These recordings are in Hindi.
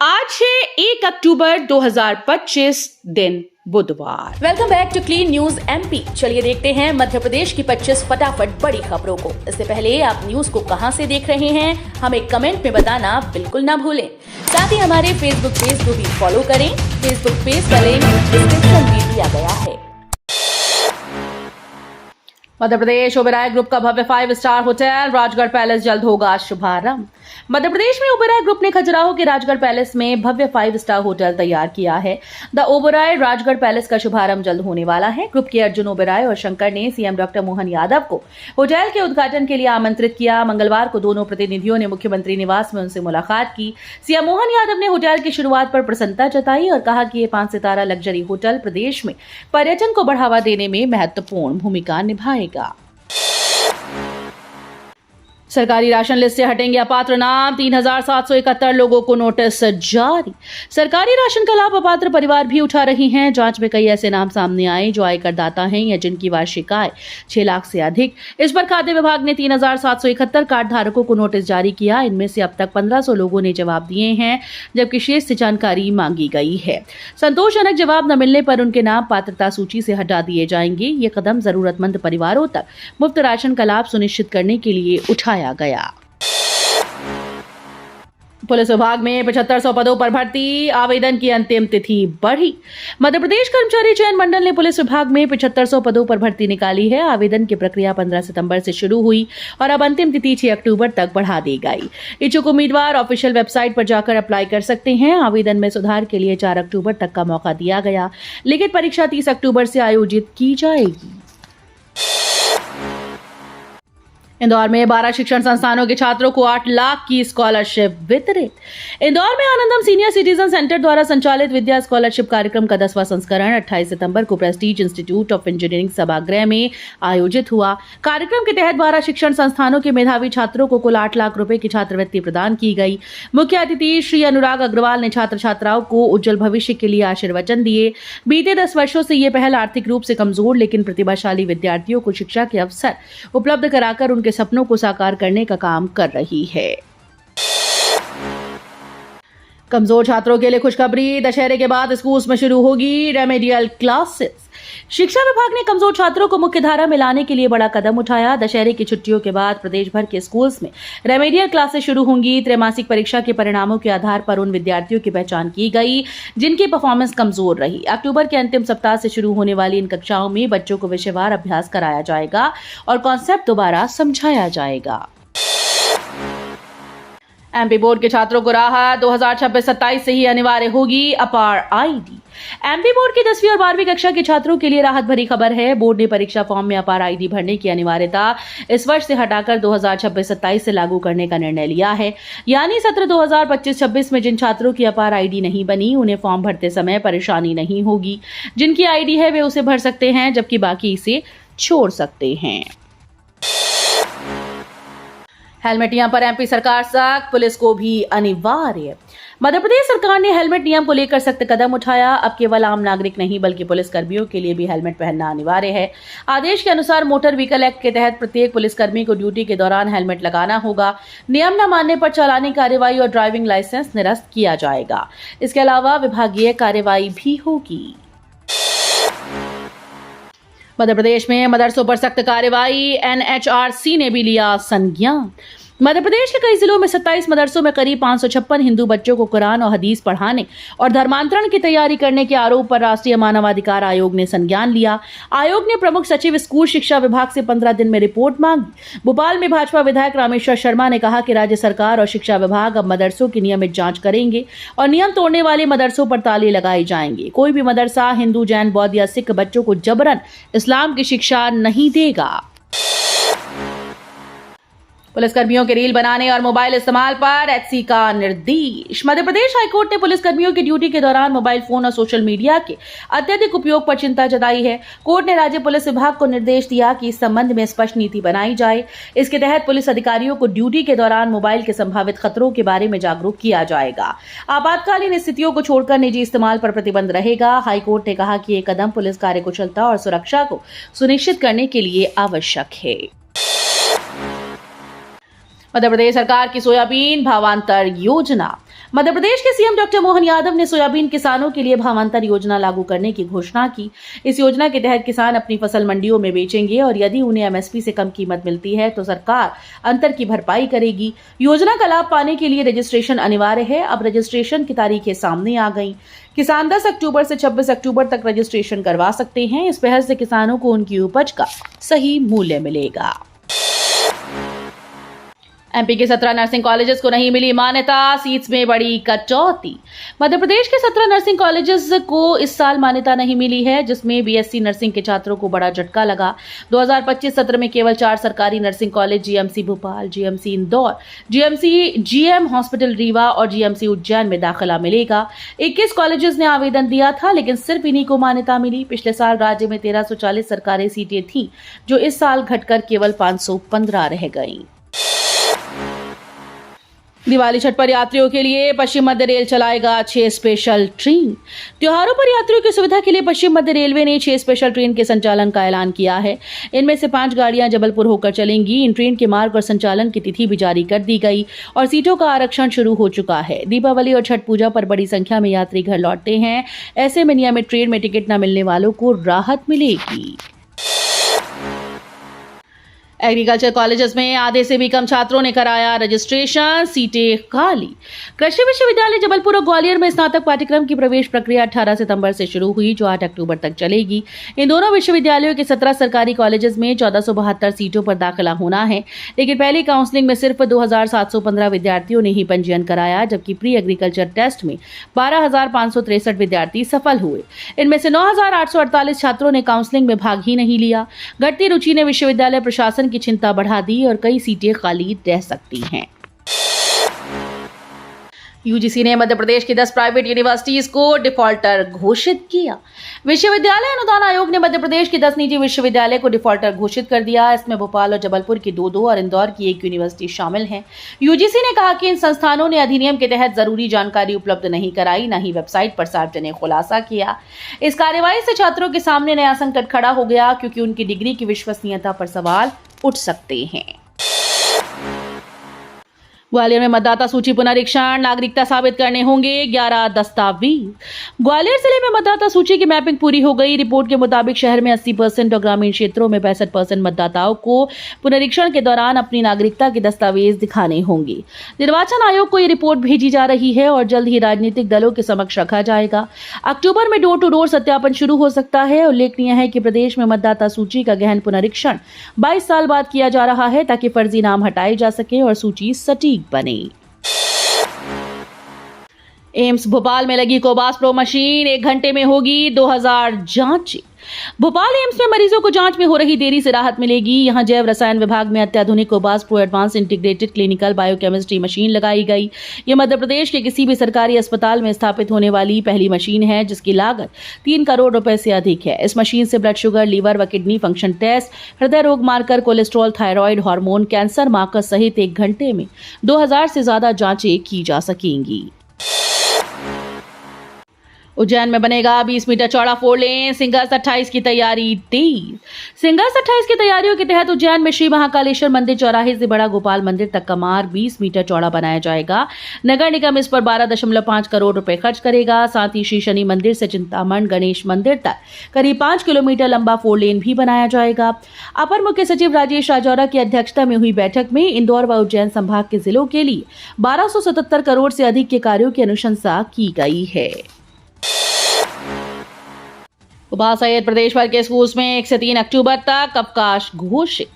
आज है 1 अक्टूबर 2025 दिन बुधवार। Welcome back to Clean News MP. चलिए देखते हैं मध्य प्रदेश की 25 फटाफट बड़ी खबरों को। इससे पहले आप न्यूज को कहां से देख रहे हैं हमें कमेंट में बताना बिल्कुल ना भूलें। साथ ही हमारे फेसबुक पेज को भी फॉलो करें। फेसबुक पेज का लिंक डिस्क्रिप्शन में दिया गया है। मध्य प्रदेश ओबेरॉय ग्रुप का भव्य 5 स्टार होटल राजगढ़ पैलेस जल्द होगा शुभारंभ। मध्य प्रदेश में ओबेरॉय ग्रुप ने खजुराहो के राजगढ़ पैलेस में भव्य 5 स्टार होटल तैयार किया है। द ओबेरॉय राजगढ़ पैलेस का शुभारंभ जल्द होने वाला है। ग्रुप के अर्जुन ओबेरॉय और शंकर ने सीएम डॉक्टर मोहन यादव को होटल के उद्घाटन के लिए आमंत्रित किया। मंगलवार को दोनों प्रतिनिधियों ने मुख्यमंत्री निवास में उनसे मुलाकात की। सीएम मोहन यादव ने होटल की शुरुआत पर प्रसन्नता जताई और कहा कि ये 5 सितारा लग्जरी होटल प्रदेश में पर्यटन को बढ़ावा देने में महत्वपूर्ण भूमिका निभाएगा। सरकारी राशन लिस्ट से हटेंगे अपात्र नाम, 3771 लोगों को नोटिस जारी। सरकारी राशन का लाभ अपात्र परिवार भी उठा रही हैं। जांच में कई ऐसे नाम सामने आए जो आयकर दाता हैं या जिनकी वार्षिक आय 6 लाख से अधिक। इस पर खाद्य विभाग ने 3771 कार्ड धारकों को नोटिस जारी किया। इनमें से अब तक 1500 लोगों ने जवाब दिए हैं, जबकि शेष से जानकारी मांगी गई है। संतोषजनक जवाब न मिलने पर उनके नाम पात्रता सूची से हटा दिए जाएंगे। ये कदम जरूरतमंद परिवारों तक मुफ्त राशन का लाभ सुनिश्चित करने के लिए उठाया गया। पुलिस विभाग में 7500 पदों पर भर्ती, आवेदन की अंतिम तिथि बढ़ी। मध्य प्रदेश कर्मचारी चयन मंडल ने पुलिस विभाग में 7500 पदों पर भर्ती निकाली है। आवेदन की प्रक्रिया 15 सितंबर से शुरू हुई और अब अंतिम तिथि 6 अक्टूबर तक बढ़ा दी गई। इच्छुक उम्मीदवार ऑफिशियल वेबसाइट पर जाकर अप्लाई कर सकते हैं। आवेदन में सुधार के लिए 4 अक्टूबर तक का मौका दिया गया। लिखित परीक्षा 30 अक्टूबर से आयोजित की जाएगी। इंदौर में 12 शिक्षण संस्थानों के छात्रों को 8 लाख की स्कॉलरशिप वितरित। इंदौर में आनंदम सीनियर सिटीजन सेंटर द्वारा संचालित विद्या स्कॉलरशिप कार्यक्रम का 10वां संस्करण 28 सितंबर को प्रेस्टीज इंस्टीट्यूट ऑफ इंजीनियरिंग सभागृह में आयोजित हुआ। कार्यक्रम के तहत 12 शिक्षण संस्थानों के मेधावी छात्रों को कुल 8 लाख रुपए की छात्रवृत्ति प्रदान की गई। मुख्य अतिथि श्री अनुराग अग्रवाल ने छात्र छात्राओं को उज्जवल भविष्य के लिए आशीर्वचन दिए। बीते 10 वर्षों से ये पहल आर्थिक रूप से कमजोर लेकिन प्रतिभाशाली विद्यार्थियों को शिक्षा के अवसर उपलब्ध कराकर उनके सपनों को साकार करने का काम कर रही है। कमजोर छात्रों के लिए खुशखबरी, दशहरे के बाद स्कूल्स में शुरू होगी रेमेडियल क्लासेस। शिक्षा विभाग ने कमजोर छात्रों को मुख्य धारा में लाने के लिए बड़ा कदम उठाया। दशहरे की छुट्टियों के बाद प्रदेश भर के स्कूल्स में रेमेडियल क्लासेस शुरू होंगी। त्रैमासिक परीक्षा के परिणामों के आधार पर उन विद्यार्थियों की पहचान की गई जिनकी परफॉर्मेंस कमजोर रही। अक्टूबर के अंतिम सप्ताह से शुरू होने वाली इन कक्षाओं में बच्चों को विषयवार अभ्यास कराया जाएगा और कॉन्सेप्ट दोबारा समझाया जाएगा। एमपी बोर्ड के छात्रों को राहत, 2026-27 से ही अनिवार्य होगी अपार आईडी। एमपी बोर्ड की 10वीं और 12वीं कक्षा के छात्रों के लिए राहत भरी खबर है। बोर्ड ने परीक्षा फॉर्म में अपार आईडी भरने की अनिवार्यता इस वर्ष से हटाकर 2026-27 से लागू करने का निर्णय लिया है। यानी सत्र 2025-26 में जिन छात्रों की अपार आईडी नहीं बनी उन्हें फॉर्म भरते समय परेशानी नहीं होगी। जिनकी आईडी है वे उसे भर सकते हैं, जबकि बाकी इसे छोड़ सकते हैं। हेलमेट नियम पर एमपी सरकार सख्त, पुलिस को भी अनिवार्य। मध्य प्रदेश सरकार ने हेलमेट नियम को लेकर सख्त कदम उठाया। अब केवल आम नागरिक नहीं बल्कि पुलिस कर्मियों के लिए भी हेलमेट पहनना अनिवार्य है। आदेश के अनुसार मोटर व्हीकल एक्ट के तहत प्रत्येक पुलिसकर्मी को ड्यूटी के दौरान हेलमेट लगाना होगा। नियम न मानने पर चालानी कार्रवाई और ड्राइविंग लाइसेंस निरस्त किया जाएगा। इसके अलावा विभागीय कार्रवाई भी होगी। मध्य प्रदेश में मदरसों पर सख्त कार्रवाई, एनएचआरसी ने भी लिया संज्ञान। मध्य प्रदेश के कई जिलों में 27 मदरसों में करीब 556 हिंदू बच्चों को कुरान और हदीस पढ़ाने और धर्मांतरण की तैयारी करने के आरोप पर राष्ट्रीय मानवाधिकार आयोग ने संज्ञान लिया। आयोग ने प्रमुख सचिव स्कूल शिक्षा विभाग से 15 दिन में रिपोर्ट मांगी। भोपाल में भाजपा विधायक रामेश्वर शर्मा ने कहा कि राज्य सरकार और शिक्षा विभाग अब मदरसों की नियमित जांच करेंगे और नियम तोड़ने वाले मदरसों पर ताले लगाए जाएंगे। कोई भी मदरसा हिंदू, जैन, बौद्ध या सिख बच्चों को जबरन इस्लाम की शिक्षा नहीं देगा। पुलिसकर्मियों के रील बनाने और मोबाइल इस्तेमाल पर एचसी का निर्देश। मध्य प्रदेश हाईकोर्ट ने पुलिसकर्मियों की ड्यूटी के दौरान मोबाइल फोन और सोशल मीडिया के अत्यधिक उपयोग पर चिंता जताई है। कोर्ट ने राज्य पुलिस विभाग को निर्देश दिया कि इस संबंध में स्पष्ट नीति बनाई जाए। इसके तहत पुलिस अधिकारियों को ड्यूटी के दौरान मोबाइल के संभावित खतरों के बारे में जागरूक किया जाएगा। आपातकालीन स्थितियों को छोड़कर निजी इस्तेमाल पर प्रतिबंध रहेगा। हाईकोर्ट ने कहा कि यह कदम पुलिस कार्यकुशलता और सुरक्षा को सुनिश्चित करने के लिए आवश्यक है। मध्य प्रदेश सरकार की सोयाबीन भावांतर योजना। मध्य प्रदेश के सीएम डॉक्टर मोहन यादव ने सोयाबीन किसानों के लिए भावांतर योजना लागू करने की घोषणा की। इस योजना के तहत किसान अपनी फसल मंडियों में बेचेंगे और यदि उन्हें एमएसपी से कम कीमत मिलती है तो सरकार अंतर की भरपाई करेगी। योजना का लाभ पाने के लिए रजिस्ट्रेशन अनिवार्य है। अब रजिस्ट्रेशन की तारीखें सामने आ गई। किसान 10 अक्टूबर से 26 अक्टूबर तक रजिस्ट्रेशन करवा सकते हैं। इस पहल से किसानों को उनकी उपज का सही मूल्य मिलेगा। एमपी के 17 नर्सिंग कॉलेजेस को नहीं मिली मान्यता, सीट्स में बड़ी कटौती। मध्य प्रदेश के 17 नर्सिंग कॉलेजेस को इस साल मान्यता नहीं मिली है, जिसमें बीएससी नर्सिंग के छात्रों को बड़ा झटका लगा। 2025 सत्र में केवल 4 सरकारी nursing college GMC Bhopal, GMC Indore, GMC GM hospital Rewa और जीएमसी उज्जैन में दाखिला मिलेगा। 21 कॉलेजेस ने आवेदन दिया था, लेकिन सिर्फ इन्हीं को मान्यता मिली। पिछले साल राज्य में 1340 सरकारी सीटें थीं, जो इस साल घटकर केवल 515 रह गईं। दिवाली छठ पर यात्रियों के लिए पश्चिम मध्य रेल चलाएगा 6 स्पेशल ट्रेन। त्योहारों पर यात्रियों की सुविधा के लिए पश्चिम मध्य रेलवे ने 6 स्पेशल ट्रेन के संचालन का ऐलान किया है। इनमें से 5 गाड़ियां जबलपुर होकर चलेंगी। इन ट्रेन के मार्ग और संचालन की तिथि भी जारी कर दी गई और सीटों का आरक्षण शुरू हो चुका है। दीपावली और छठ पूजा पर बड़ी संख्या में यात्री घर लौटते हैं। ऐसे में नियमित ट्रेन में टिकट न मिलने वालों को राहत मिलेगी। एग्रीकल्चर कॉलेजेस में आधे से भी कम छात्रों ने कराया रजिस्ट्रेशन, सीटें खाली। कृषि विश्वविद्यालय जबलपुर और ग्वालियर में स्नातक पाठ्यक्रम की प्रवेश प्रक्रिया 18 सितंबर से शुरू हुई, जो 8 अक्टूबर तक चलेगी। इन दोनों विश्वविद्यालयों के 17 सरकारी कॉलेजेस में 1472 सीटों पर दाखिला होना है, लेकिन पहली काउंसलिंग में सिर्फ 2715 विद्यार्थियों ने ही पंजीयन कराया, जबकि प्री एग्रीकल्चर टेस्ट में 12563 विद्यार्थी सफल हुए। इनमें से 9848 छात्रों ने काउंसलिंग में भाग ही नहीं लिया। घटती रुचि ने विश्वविद्यालय प्रशासन की चिंता बढ़ा दी और कई सीटें खाली रह सकती हैं। यूजीसी ने मध्य प्रदेश की 10 प्राइवेट यूनिवर्सिटीज को डिफॉल्टर घोषित किया। विश्वविद्यालय अनुदान आयोग ने मध्य प्रदेश की 10 निजी विश्वविद्यालय को डिफॉल्टर घोषित कर दिया। इसमें भोपाल और जबलपुर की 2 और इंदौर की 1 यूनिवर्सिटी शामिल है। यूजीसी ने कहा कि इन संस्थानों ने अधिनियम के तहत जरूरी जानकारी उपलब्ध नहीं कराई, न ही वेबसाइट पर सार्वजनिक खुलासा किया। इस कार्रवाई से छात्रों के सामने नया संकट खड़ा हो गया, क्योंकि उनकी डिग्री की विश्वसनीयता पर सवाल उठ सकते हैं। ग्वालियर में मतदाता सूची पुनरीक्षण, नागरिकता साबित करने होंगे 11 दस्तावेज। ग्वालियर जिले में मतदाता सूची की मैपिंग पूरी हो गई। रिपोर्ट के मुताबिक शहर में 80% और ग्रामीण क्षेत्रों में 65% मतदाताओं को पुनरीक्षण के दौरान अपनी नागरिकता के दस्तावेज दिखाने होंगे। निर्वाचन आयोग को ये रिपोर्ट भेजी जा रही है और जल्द ही राजनीतिक दलों के समक्ष रखा जाएगा। अक्टूबर में डोर टू डोर सत्यापन शुरू हो सकता है। उल्लेखनीय है कि प्रदेश में मतदाता सूची का गहन पुनरीक्षण 22 साल बाद किया जा रहा है, ताकि फर्जी नाम हटाए जा सके और सूची सटीक बने। एम्स भोपाल में लगी कोबास प्रो मशीन, 1 घंटे में होगी 2000 जांचें। भोपाल एम्स में मरीजों को जांच में हो रही देरी से राहत मिलेगी। यहां जैव रसायन विभाग में अत्याधुनिक Cobas pro advance integrated clinical biochemistry machine लगाई गई। यह मध्य प्रदेश के किसी भी सरकारी अस्पताल में स्थापित होने वाली पहली मशीन है, जिसकी लागत 3 करोड़ रुपए से अधिक है। इस मशीन से ब्लड शुगर, लीवर व किडनी फंक्शन टेस्ट, हृदय रोग marker, cholesterol, thyroid, hormone, cancer marker सहित 1 घंटे में 2000 से ज्यादा जांचें की जा सकेंगी। उज्जैन में बनेगा 20 मीटर चौड़ा 4 लेन, सिंगर्स 28 की तैयारी तेज। सिंगर्स 28 की तैयारियों के तहत उज्जैन में श्री महाकालेश्वर मंदिर चौराहे से बड़ा गोपाल मंदिर तक का मार्ग 20 मीटर चौड़ा बनाया जाएगा। नगर निगम इस पर 12.5 करोड़ रुपए खर्च करेगा। साथ ही श्री शनि मंदिर से चिंतामण गणेश मंदिर तक करीब 5 किलोमीटर लंबा 4 लेन भी बनाया जाएगा। अपर मुख्य सचिव राजेश राजौरा की अध्यक्षता में हुई बैठक में इंदौर व उज्जैन संभाग के जिलों के लिए 1277 करोड़ से अधिक के कार्यों की अनुशंसा की गई है। उपास सहित प्रदेश भर के स्कूल्स में 1 से 3 अक्टूबर तक अवकाश घोषित।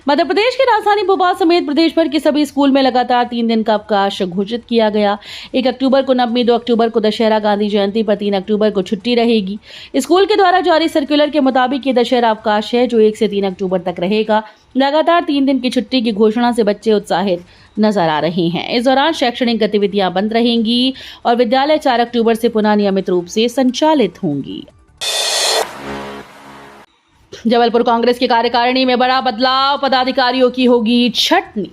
मध्य प्रदेश की राजधानी भोपाल समेत प्रदेश भर के सभी स्कूल में लगातार 3 दिन का अवकाश घोषित किया गया। 1 अक्टूबर को नवमी, 2 अक्टूबर को दशहरा, गांधी जयंती पर 3 अक्टूबर को छुट्टी रहेगी। स्कूल के द्वारा जारी सर्कुलर के मुताबिक ये दशहरा अवकाश है, जो 1 से 3 अक्टूबर तक रहेगा। लगातार 3 दिन की छुट्टी की घोषणा से बच्चे उत्साहित नजर आ रहे हैं। इस दौरान शैक्षणिक गतिविधियां बंद रहेंगी और विद्यालय 4 अक्टूबर से पुनः नियमित रूप से संचालित होंगी। जबलपुर कांग्रेस की कार्यकारिणी में बड़ा बदलाव, पदाधिकारियों की होगी छटनी।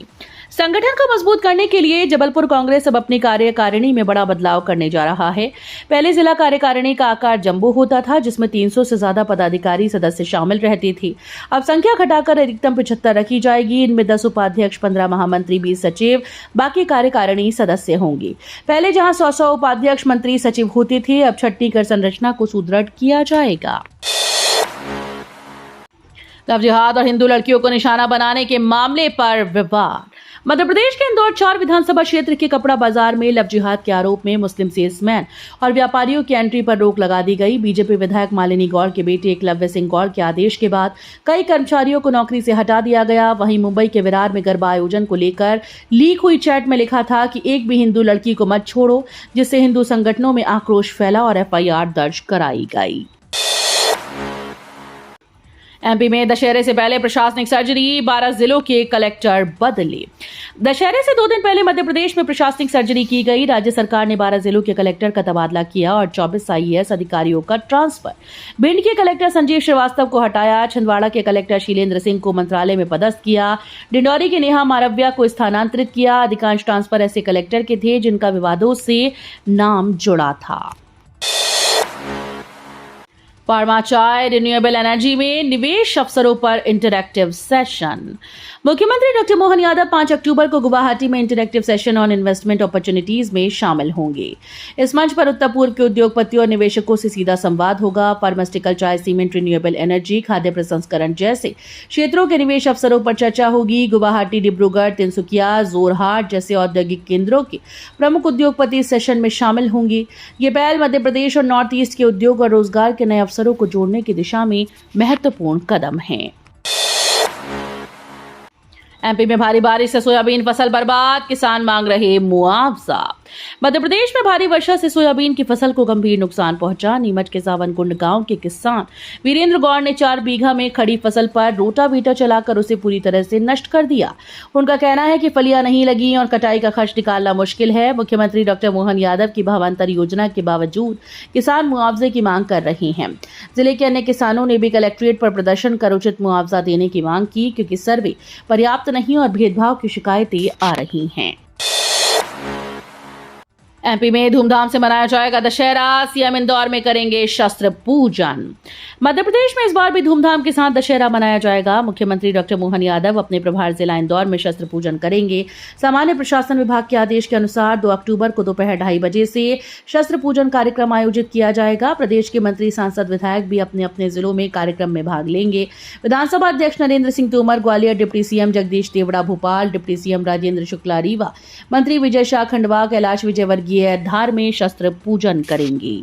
संगठन को मजबूत करने के लिए जबलपुर कांग्रेस अब अपनी कार्यकारिणी में बड़ा बदलाव करने जा रहा है। पहले जिला कार्यकारिणी का आकार जंबो होता था, जिसमें 300 से ज्यादा पदाधिकारी सदस्य शामिल रहती थी। अब संख्या घटाकर अधिकतम 75 रखी जाएगी। इनमें 10 उपाध्यक्ष, 15 महामंत्री, 20 सचिव, बाकी कार्यकारिणी सदस्य होंगी। पहले जहां 100 उपाध्यक्ष, मंत्री, सचिव होते थे, अब छठी कर संरचना को सुदृढ़ किया जाएगा। लव जिहाद और हिंदू लड़कियों को निशाना बनाने के मामले पर विवाद। मध्य प्रदेश के इंदौर 4 विधानसभा क्षेत्र के कपड़ा बाजार में लव जिहाद के आरोप में मुस्लिम सेल्समैन और व्यापारियों की एंट्री पर रोक लगा दी गई। बीजेपी विधायक मालिनी गौड़ के बेटे एकलव्य सिंह गौड़ के आदेश के बाद कई कर्मचारियों को नौकरी से हटा दिया गया। वहीं मुंबई के विरार में गरबा आयोजन को लेकर लीक हुई चैट में लिखा था कि एक भी हिंदू लड़की को मत छोड़ो, जिससे हिंदू संगठनों में आक्रोश फैला और FIR दर्ज कराई गई। MP में दशहरे से पहले प्रशासनिक सर्जरी, 12 जिलों के कलेक्टर बदले। दशहरे से 2 दिन पहले मध्य प्रदेश में प्रशासनिक सर्जरी की गई। राज्य सरकार ने 12 जिलों के कलेक्टर का तबादला किया और 24 IAS अधिकारियों का ट्रांसफर। भिंड के कलेक्टर संजीव श्रीवास्तव को हटाया। छिंदवाड़ा के कलेक्टर शीलेंद्र सिंह को मंत्रालय में पदस्थ किया। डिंडौरी के नेहा मारव्या को स्थानांतरित किया। अधिकांश ट्रांसफर ऐसे कलेक्टर के थे जिनका विवादों से नाम जुड़ा था। फार्मा चाय, रिन्यूएबल एनर्जी में निवेश अवसरों पर इंटरैक्टिव सेशन। मुख्यमंत्री डॉक्टर मोहन यादव 5 अक्टूबर को गुवाहाटी में interactive session on investment opportunities में शामिल होंगे। इस मंच पर उत्तर पूर्व के उद्योगपतियों और निवेशकों से सीधा संवाद होगा। फार्मास्यूटिकल, चाय, सीमेंट, रिन्यूएबल एनर्जी, खाद्य प्रसंस्करण जैसे क्षेत्रों के निवेश अवसरों पर चर्चा होगी। गुवाहाटी, डिब्रूगढ़, तिनसुकिया, जोरहाट जैसे औद्योगिक केंद्रों के प्रमुख उद्योगपति सेशन में शामिल होंगे। ये पहल मध्य प्रदेश और नॉर्थ ईस्ट के उद्योग और रोजगार के नए अवसरों को जोड़ने की दिशा में महत्वपूर्ण कदम है। MP में भारी बारिश से सोयाबीन फसल बर्बाद, किसान मांग रहे मुआवजा। मध्य प्रदेश में भारी वर्षा से सोयाबीन की फसल को गंभीर नुकसान पहुंचा। नीमच के सावनकुंड गांव के किसान वीरेंद्र गौड़ ने 4 बीघा में खड़ी फसल पर रोटावीटर चलाकर उसे पूरी तरह से नष्ट कर दिया। उनका कहना है कि फलियां नहीं लगी और कटाई का खर्च निकालना मुश्किल है। मुख्यमंत्री डॉक्टर मोहन यादव की भावांतर योजना के बावजूद किसान मुआवजे की मांग कर रहे हैं। जिले के अन्य किसानों ने भी कलेक्ट्रेट पर प्रदर्शन कर उचित मुआवजा देने की मांग की, क्योंकि सर्वे पर्याप्त नहीं और भेदभाव की शिकायतें आ रही हैं। MP में धूमधाम से मनाया जाएगा दशहरा, CM इंदौर में करेंगे शस्त्र पूजन। मध्य प्रदेश में इस बार भी धूमधाम के साथ दशहरा मनाया जाएगा। मुख्यमंत्री डॉक्टर मोहन यादव अपने प्रभार जिला इंदौर में शस्त्र पूजन करेंगे। सामान्य प्रशासन विभाग के आदेश के अनुसार 2 अक्टूबर को दोपहर 2:30 बजे से शस्त्र पूजन कार्यक्रम आयोजित किया जाएगा। प्रदेश के मंत्री, सांसद, विधायक भी अपने अपने जिलों में कार्यक्रम में भाग लेंगे। विधानसभा अध्यक्ष Narendra Singh Tomar Gwalior, deputy CM Jagdish Devda Bhopal, deputy CM Rajendra Shukla Rewa, मंत्री विजय शाह खंडवा, कैलाश विजयवर्गीय धार में शस्त्र पूजन करेंगी।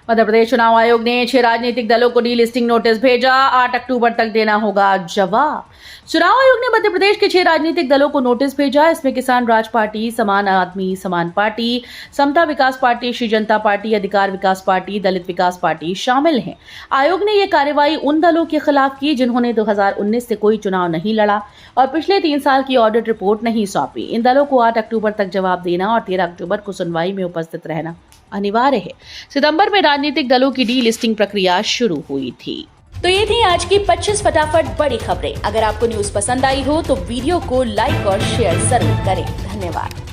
मध्य प्रदेश चुनाव आयोग ने 6 राजनीतिक दलों को डीलिस्टिंग नोटिस भेजा। 8 अक्टूबर तक देना होगा जवाब। चुनाव आयोग ने मध्य प्रदेश के 6 राजनीतिक दलों को नोटिस भेजा। इसमें किसान राज पार्टी, समान आदमी समान पार्टी, समता विकास पार्टी, श्री जनता पार्टी, अधिकार विकास पार्टी, दलित विकास पार्टी शामिल हैं। आयोग ने यह कार्रवाई उन दलों के खिलाफ की जिन्होंने 2019 से कोई चुनाव नहीं लड़ा और पिछले 3 साल की ऑडिट रिपोर्ट नहीं सौंपी। इन दलों को 8 अक्टूबर तक जवाब देना और 13 अक्टूबर को सुनवाई में उपस्थित रहना अनिवार्य है। सितंबर में राजनीतिक दलों की डीलिस्टिंग प्रक्रिया शुरू हुई थी। तो ये थी आज की 25 फटाफट बड़ी खबरें। अगर आपको न्यूज पसंद आई हो तो वीडियो को लाइक और शेयर जरूर करें। धन्यवाद।